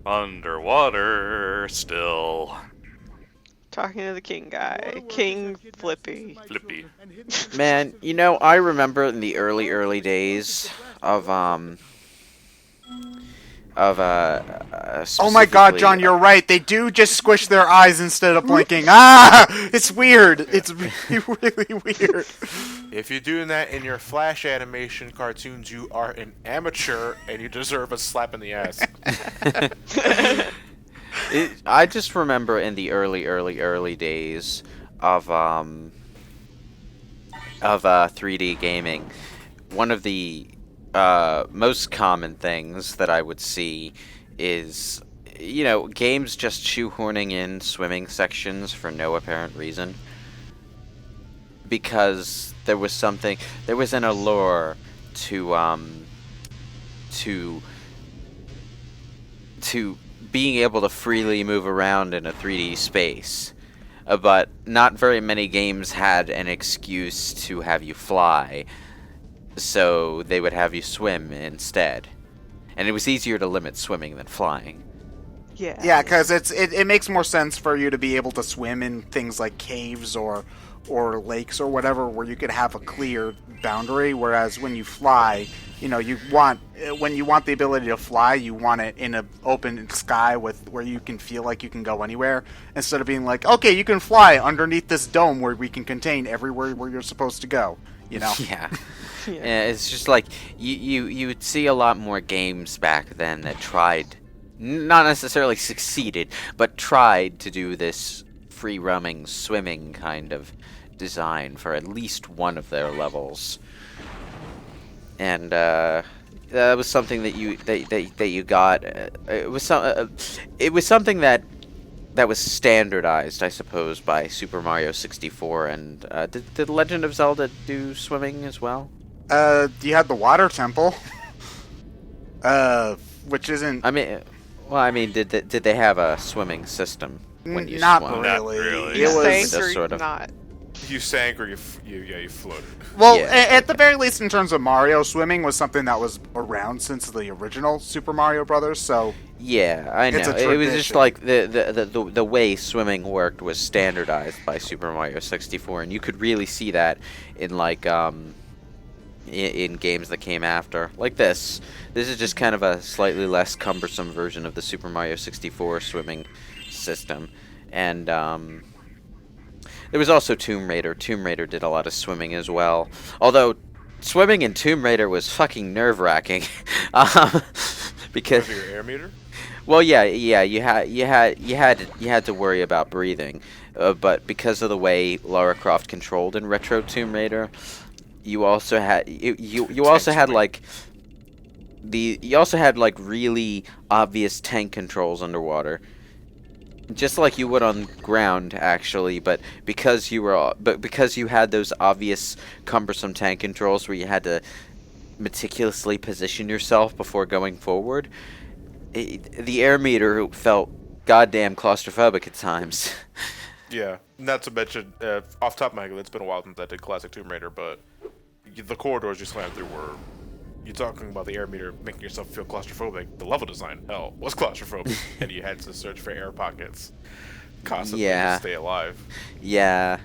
Underwater still. Talking to the king guy. King Flippy. Flippy. Man, I remember in the early days of Oh my god, specifically John, you're right. They do just squish their eyes instead of blinking. Ah! It's weird. It's really, really weird. If you're doing that in your Flash animation cartoons, you are an amateur and you deserve a slap in the ass. I just remember in the early days of 3D gaming, one of the most common things that I would see is, games just shoehorning in swimming sections for no apparent reason. Because there was an allure to to being able to freely move around in a 3D space. But not very many games had an excuse to have you fly, so they would have you swim instead. And it was easier to limit swimming than flying. Yeah. Yeah, because it makes more sense for you to be able to swim in things like caves or lakes or whatever, where you could have a clear boundary. Whereas when you fly, when you want the ability to fly, you want it in an open sky where you can feel like you can go anywhere, instead of being like, okay, you can fly underneath this dome where we can contain everywhere where you're supposed to go. Yeah. Yeah. Yeah, it's just like you would see a lot more games back then that tried, not necessarily succeeded, but tried to do this free roaming swimming kind of design for at least one of their levels. And that was something that you got. It was something that was standardized, I suppose, by Super Mario 64. And did Legend of Zelda do swimming as well? You had the water temple, which isn't. I mean, did they have a swimming system when you not swam? really. Not really. It You was sank just or sort of- not. You sank or you floated. well, Yeah. at the very least, in terms of Mario, swimming was something that was around since the original Super Mario Brothers. So Yeah, I know. It's a It was just tradition. like the way swimming worked was standardized by Super Mario 64, and you could really see that in in games that came after, like this. This is just kind of a slightly less cumbersome version of the Super Mario 64 swimming system, and there was also Tomb Raider. Tomb Raider did a lot of swimming as well, although swimming in Tomb Raider was fucking nerve-wracking. Because Your air meter? well, yeah, you had to worry about breathing, but because of the way Lara Croft controlled in Retro Tomb Raider, you also had you also had like really obvious tank controls underwater, just like you would on ground actually, but because you had those obvious cumbersome tank controls where you had to meticulously position yourself before going forward, the air meter felt goddamn claustrophobic at times. Yeah. Not to mention, off the top of my head, it's been a while since I did Classic Tomb Raider, but the corridors you slammed through were. You're talking about the air meter making yourself feel claustrophobic. The level design, hell, was claustrophobic, and you had to search for air pockets constantly Yeah. to stay alive. Yeah.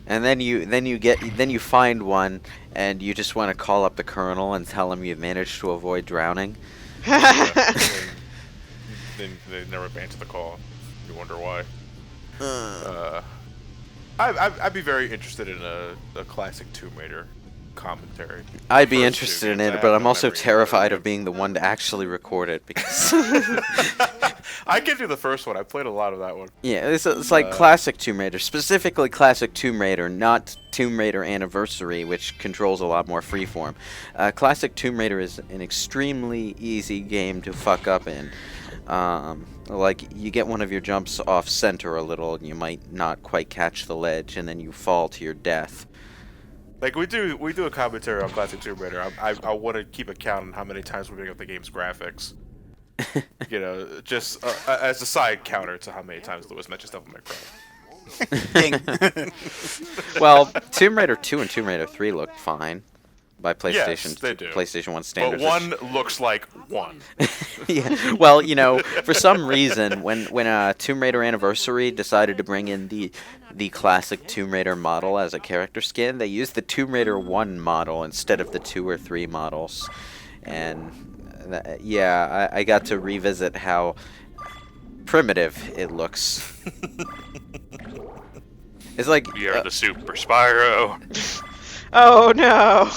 And then you find one, and you just want to call up the colonel and tell him you've managed to avoid drowning. Yeah. Then they never answer the call. You wonder why. I'd be very interested in a classic Tomb Raider commentary. I'd be First interested two in games, I it, have but I'm no also memory of terrified the of being the one to actually record it because I can do the first one. I played a lot of that one. yeah, it's like classic Tomb Raider, specifically classic Tomb Raider, not Tomb Raider Anniversary, which controls a lot more freeform. Classic Tomb Raider is an extremely easy game to fuck up in. Like, you get one of your jumps off center a little, and you might not quite catch the ledge, and then you fall to your death. Like we do a commentary on Classic Tomb Raider. I want to keep a count on how many times we bring up the game's graphics. Just as a side counter to how many times Lewis mentions Devil May Cry. Ding. Well, Tomb Raider 2 and Tomb Raider 3 looked fine. by PlayStation. Yes, they do. PlayStation 1 But standards. one looks like one. Yeah. Well, you know, for some reason, when Tomb Raider Anniversary decided to bring in the classic Tomb Raider model as a character skin, they used the Tomb Raider 1 model instead of the 2 or 3 models. And yeah, I got to revisit how primitive it looks. It's like We are the Super Spyro. Oh no.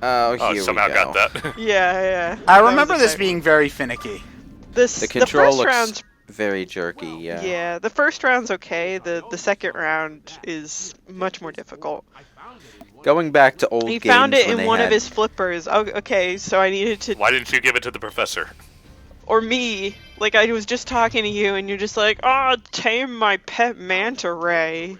oh, Oh, here somehow we go. got that. Yeah. I That was remember a this typo. being very finicky. The control first looks round's very jerky. Yeah. yeah, the first round's okay. The second round is much more difficult. Going back to old He games found it when in they one of had- his flippers. Oh, okay, so I needed to, Why didn't you give it to the professor? or me. Like I was just talking to you, and you're just like, "Oh, tame my pet manta ray."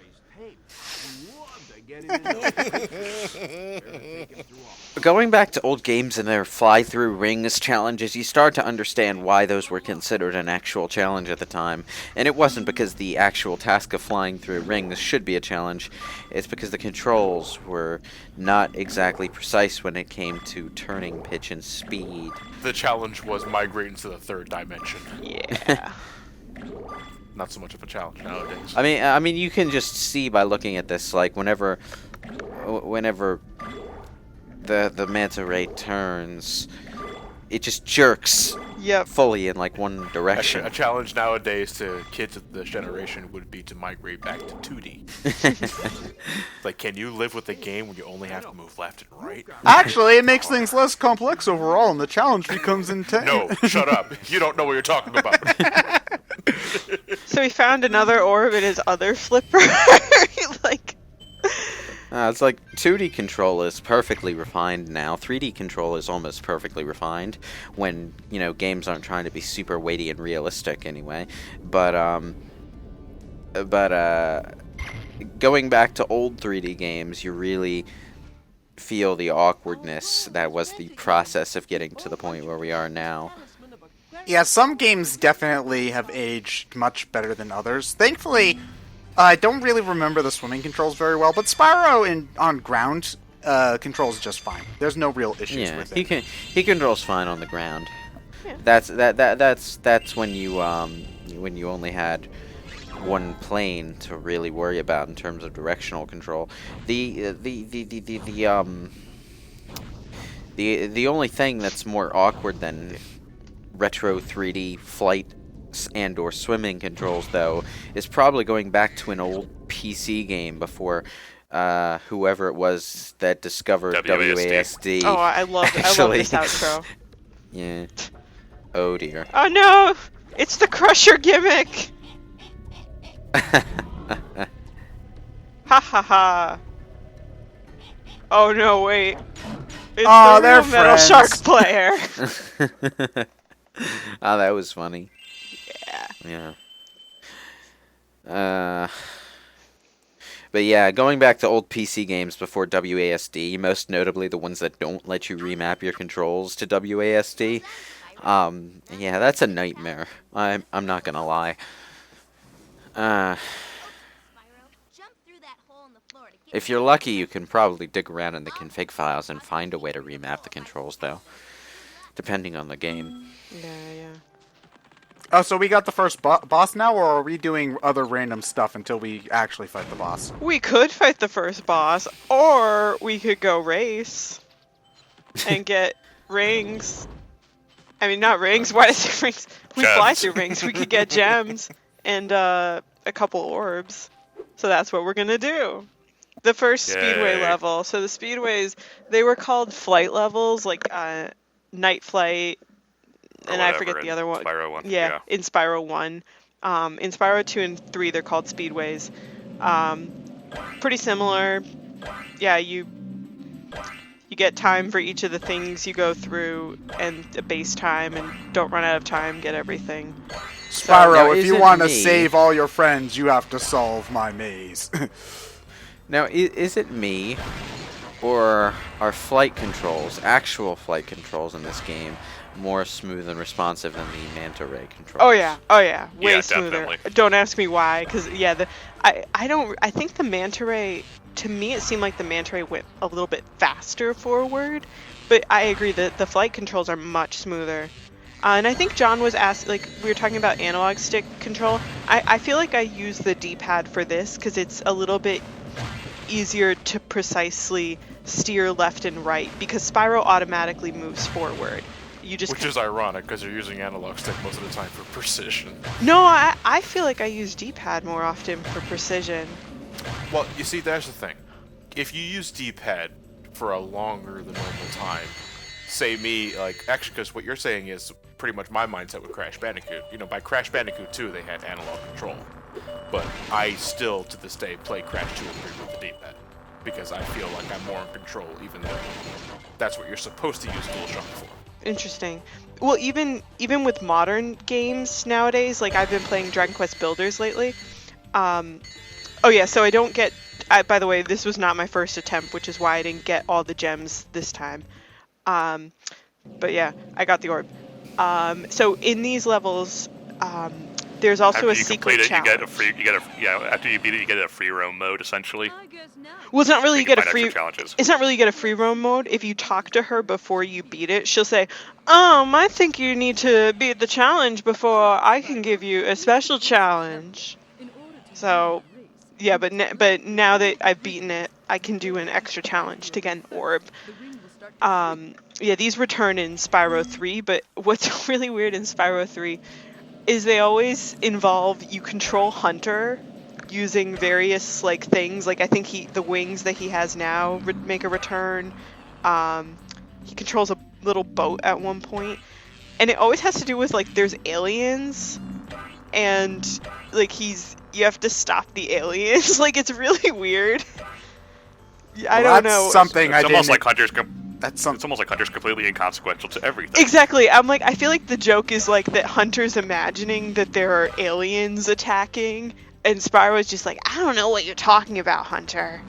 Going back to old games and their fly-through rings challenges, you start to understand why those were considered an actual challenge at the time. And it wasn't because the actual task of flying through rings should be a challenge. It's because the controls were not exactly precise when it came to turning, pitch, and speed. The challenge was migrating to the third dimension. Yeah. Not so much of a challenge nowadays. I mean, you can just see by looking at this, like whenever the manta ray turns, it just jerks Yep. fully in like one direction. A challenge nowadays to kids of this generation would be to migrate back to 2D. Like, can you live with a game when you only have to move left and right? Actually, it makes things less complex overall, and the challenge becomes intense. No, shut up. You don't know what you're talking about. So he found another orb in his other flipper. Like, It's like 2D control is perfectly refined now. 3D control is almost perfectly refined when, you know, games aren't trying to be super weighty and realistic anyway. But going back to old 3D games, you really feel the awkwardness that was the process of getting to the point where we are now. Yeah, some games definitely have aged much better than others. Thankfully, I don't really remember the swimming controls very well, but Spyro on ground controls just fine. There's no real issues Yeah, with it. he controls fine on the ground. Yeah. That's when you only had one plane to really worry about in terms of directional control. The only thing that's more awkward than retro 3D flight and or swimming controls, though, is probably going back to an old PC game before whoever it was that discovered WASD. oh, I love actually. this outro. Yeah. Oh dear. Oh no! It's the Crusher gimmick! Ha ha ha. Oh no, wait. It's Oh, the they're real Metal friends. Shark player. Oh, that was funny. Yeah. Yeah. But yeah, going back to old PC games before WASD, most notably the ones that don't let you remap your controls to WASD. Yeah, that's a nightmare. I'm not gonna lie. If you're lucky, you can probably dig around in the config files and find a way to remap the controls, though, depending on the game. Yeah. Oh, so we got the first boss now, or are we doing other random stuff until we actually fight the boss? We could fight the first boss, or we could go race and get rings. I mean, not rings. Why is it rings? We fly Gems. through rings. We could get gems and a couple orbs. So that's what we're gonna do. The first speedway Yay. level. So the speedways, they were called flight levels, like night flight, Or and I whatever, forget the in other one. Spyro 1. Yeah, in Spyro 1. In Spyro 2 and 3, they're called speedways. Pretty similar. Yeah, you get time for each of the things you go through and a base time, and don't run out of time, get everything. Spyro, now, if is you it want to me- save all your friends, you have to solve my maze. Now, is it me, or are flight controls, actual flight controls in this game, more smooth and responsive than the manta ray controls? Oh yeah, way Yeah, smoother. definitely. Don't ask me why, because yeah, I think the manta ray to me it seemed like the manta ray went a little bit faster forward, but I agree that the flight controls are much smoother. And I think John was asked, like, we were talking about analog stick control. I feel like I use the D-pad for this because it's a little bit easier to precisely steer left and right because Spyro automatically moves forward. You just Which is ironic because you're using analog stick most of the time for precision. No, I feel like I use D-pad more often for precision. Well, you see, that's the thing. If you use D-pad for a longer than normal time, say me, like, actually, because what you're saying is pretty much my mindset with Crash Bandicoot. You know, by Crash Bandicoot 2, they had analog control. But I still, to this day, play Crash 2 and 3 with the D-pad. Because I feel like I'm more in control, even though that's what you're supposed to use DualShock for. Interesting. Well, even with modern games nowadays, like I've been playing Dragon Quest Builders lately. Oh yeah, so I don't get. By the way, this was not my first attempt, which is why I didn't get all the gems this time. But yeah, I got the orb. So in these levels, there's also After a you secret complete it, challenge. after you beat it, you get a free roam mode essentially. Well, it's not really You you can get a find free. extra challenges. It's not really you get a free roam mode. If you talk to her before you beat it, she'll say, I think you need to beat the challenge before I can give you a special challenge." So, yeah, but now that I've beaten it, I can do an extra challenge to get an orb. Yeah, these return in Spyro 3, but what's really weird in Spyro 3 is they always involve you control Hunter using various like things. Like I think the wings that he has now make a return. He controls a little boat at one point, and it always has to do with like there's aliens, and like you have to stop the aliens. Like it's really weird. I don't know. Something I It's almost didn't. like Hunter's. That's It's something. almost like Hunter's completely inconsequential to everything. Exactly. I'm like, I feel like the joke is like that Hunter's imagining that there are aliens attacking, and Spyro's just like, I don't know what you're talking about, Hunter.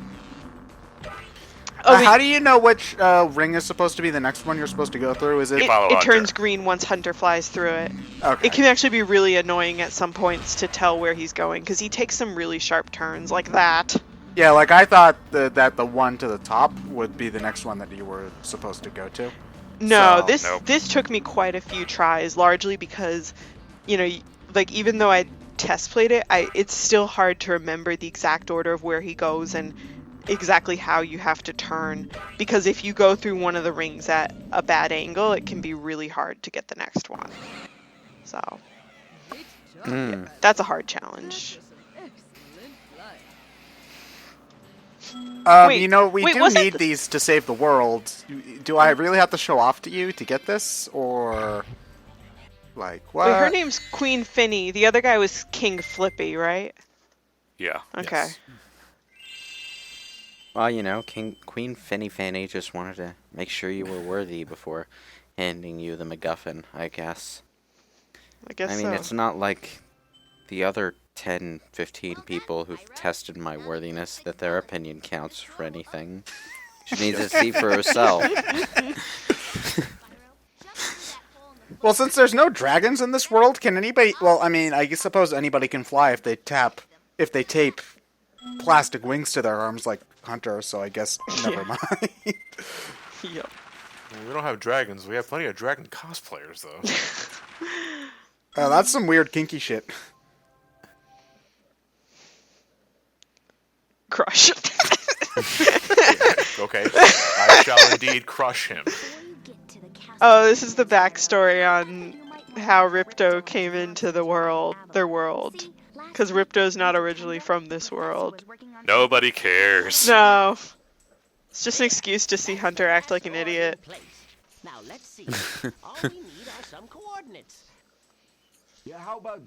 Oh, How do you know which ring is supposed to be the next one you're supposed to go through? Is it? Follow it Hunter. turns green once Hunter flies through it. Okay. It can actually be really annoying at some points to tell where he's going, because he takes some really sharp turns like that. Yeah, like I thought that the one to the top would be the next one that you were supposed to go to. No, So- this took me quite a few tries, largely because, like even though I test played it, it's still hard to remember the exact order of where he goes and exactly how you have to turn, because if you go through one of the rings at a bad angle, it can be really hard to get the next one. So, yeah, that's a hard challenge. Wait, we do was that need these to save the world. Do I really have to show off to you to get this, or like what? Wait, her name's Queen Finny. The other guy was King Flippy, right? Yeah. Okay. Yes. Well, Queen Finny Fanny just wanted to make sure you were worthy before handing you the MacGuffin, I guess. I guess I mean, so. it's not like the other 10, 15 people who've tested my worthiness that their opinion counts for anything. She needs to see for herself. Well, since there's no dragons in this world, can anybody? Well, I mean, I suppose anybody can fly if they tape plastic wings to their arms like Hunter. So I guess never mind. Yep. We don't have dragons. We have plenty of dragon cosplayers, though. That's some weird kinky shit. Crush. Okay, I shall indeed crush him. Oh, this is the backstory on how Ripto came into their world. Because Ripto's not originally from this world. Nobody cares. No. It's just an excuse to see Hunter act like an idiot. Now let's see. All we need are some coordinates. Yeah, how about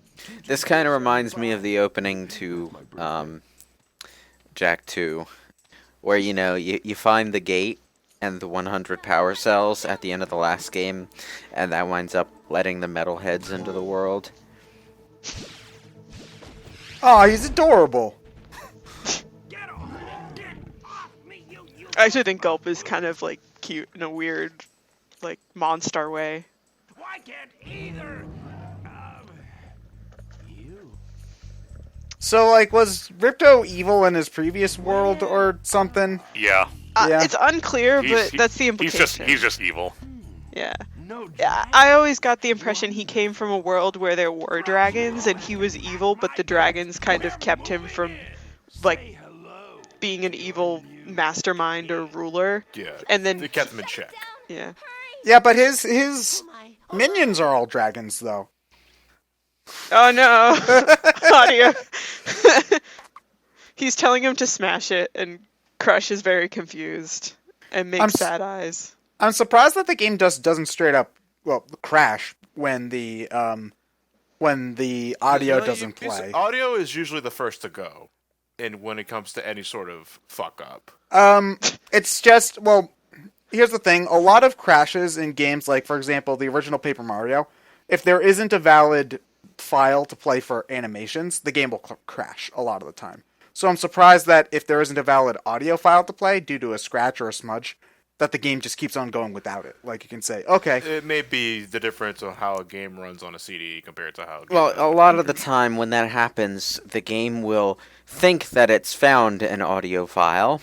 This kind of reminds me of the opening to Jack 2, where, you find the gate and the 100 power cells at the end of the last game, and that winds up letting the metalheads into the world. Oh, he's adorable. I actually think Gulp is kind of like cute in a weird, like, monster way. why can't either? You. So, like, was Ripto evil in his previous world or something? Yeah. Yeah. It's unclear, He's- but that's the implication. He's just evil. Yeah. No Yeah, I always got the impression he came from a world where there were dragons and he was evil, but the dragons kind of kept him from, like, being an evil mastermind or ruler. Yeah. And then, they kept him in check. yeah. Yeah, but his minions are all dragons, though. Oh no! Audio. He's telling him to smash it, and Crush is very confused and makes sad eyes. I'm surprised that the game doesn't straight up crash when the audio No, doesn't play. Audio is usually the first to go, and when it comes to any sort of fuck up. It's just, well, here's the thing. A lot of crashes in games, like, for example, the original Paper Mario, if there isn't a valid file to play for animations, the game will crash a lot of the time. So I'm surprised that if there isn't a valid audio file to play due to a scratch or a smudge, that the game just keeps on going without it. Like, you can say, okay. It may be the difference of how a game runs on a CD compared to how a game Well, runs a lot of the time when that happens, the game will think that it's found an audio file,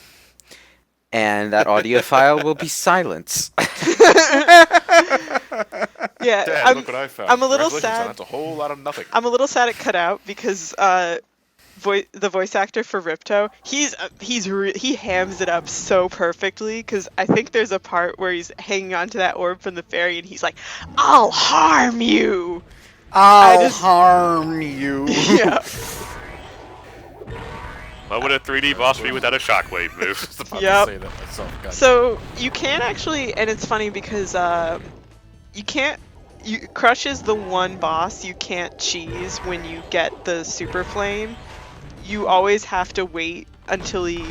and that audio file will be silence. Yeah, Dad, look what I found. I'm a little Congratulations, sad. son, that's a whole lot of nothing. I'm a little sad it cut out because the voice actor for Ripto, he hams it up so perfectly because I think there's a part where he's hanging onto that orb from the fairy and he's like, "I'll harm you." I'll harm you. Yeah. What would a 3D boss be without a shockwave move? I was about to Yep. say that myself. God. So you can actually, and it's funny because you can't. Crush is the one boss you can't cheese when you get the super flame. You always have to wait until he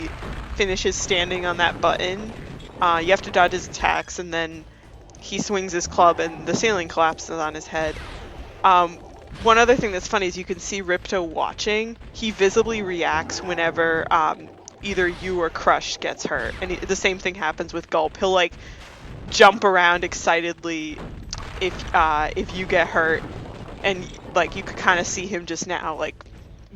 finishes standing on that button. You have to dodge his attacks, and then he swings his club, and the ceiling collapses on his head. One other thing that's funny is you can see Ripto watching. He visibly reacts whenever either you or Crush gets hurt, and the same thing happens with Gulp. He'll like jump around excitedly if you get hurt, and like you could kind of see him just now like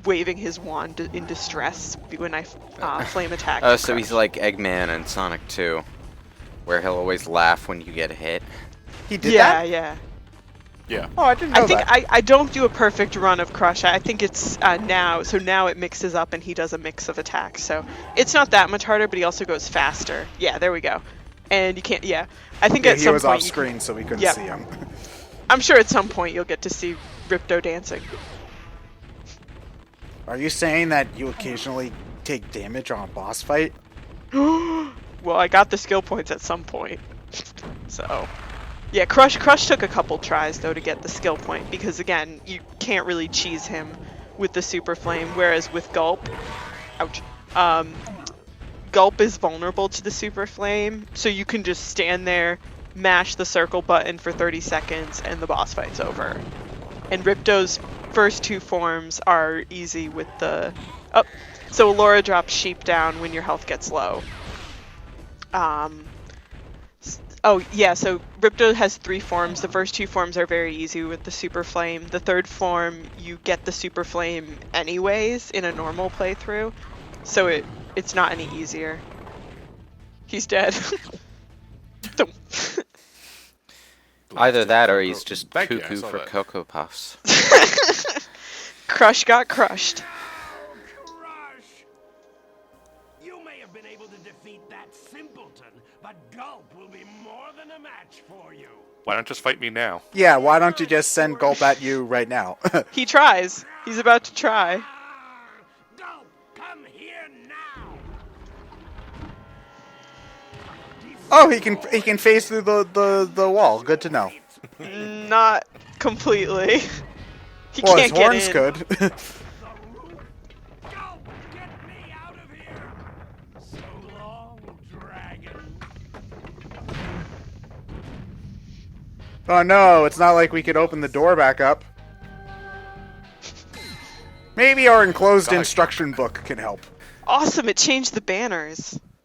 waving his wand in distress when I flame attack. Oh, so he's like Eggman in Sonic 2, where he'll always laugh when you get hit. He did that? Yeah. Yeah. Oh, I didn't know I think that. I don't do a perfect run of Crush. I think it's now it mixes up and he does a mix of attacks. So it's not that much harder, but he also goes faster. Yeah, there we go. And you can't. Yeah, I think at he some was point off screen, so we couldn't Yep. see him. I'm sure at some point you'll get to see Ripto dancing. Are you saying that you occasionally take damage on a boss fight? Well, I got the skill points at some point. So, yeah, Crush took a couple tries though to get the skill point because again, you can't really cheese him with the super flame, whereas with Gulp, ouch, Gulp is vulnerable to the super flame, so you can just stand there, mash the circle button for 30 seconds, and the boss fight's over. And Ripto's first two forms are easy with the... Oh, so Laura drops Sheep down when your health gets low. Oh, yeah, so Ripto has 3 forms. The first 2 forms are very easy with the Super Flame. The third form, you get the Super Flame anyways in a normal playthrough, so it's not any easier. He's dead. Either that or he's just Thank you, I cuckoo saw for that. Cocoa Puffs. Crush got crushed. Crush! You may have been able to defeat that simpleton, but Gulp will be more than a match for you. Why don't just fight me now? Yeah, why don't you just send Gulp at you right now? He tries. He's about to try. Gulp, come here now! Oh, he can phase through the wall. Good to know. Not completely. He Well, his can't get horns in. could. Gulp, get me out of here! So long, dragon. Oh no, it's not like we could open the door back up. Maybe our enclosed instruction book can help. Awesome! It changed the banners.